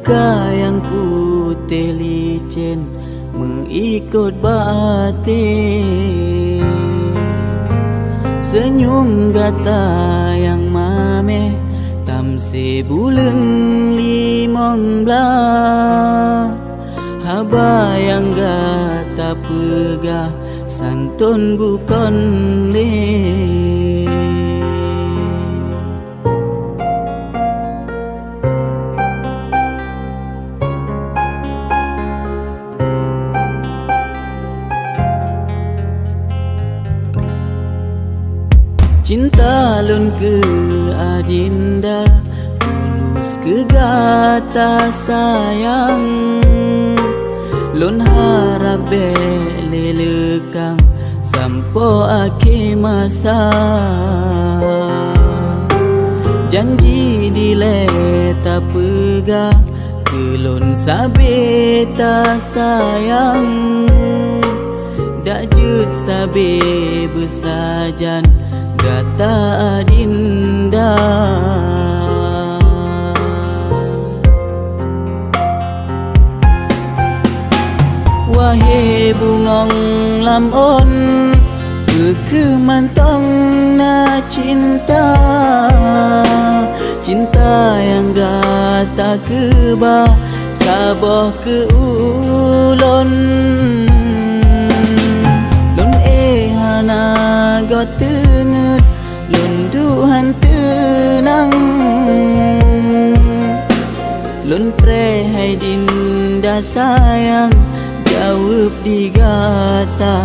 Muka yang putih licin mengikut batin, senyum gata yang mameh tamse bulan limong belah. Haba yang gata pegah santun bukan le. Cinta lun ke adinda, tulus ke gata sayang. Lun harap bele lekang sampo akhir masa. Janji dileta pegah ke lun sabe ta sayang. Dak jut sabe bersajan gata adinda. Wahai bungong lamon, kekemantong na cinta. Cinta yang gata kebah saboh ke ulon. Lun hana got tenget, lun duhan tenang. Lun pre hai dinda sayang, jawab di gata.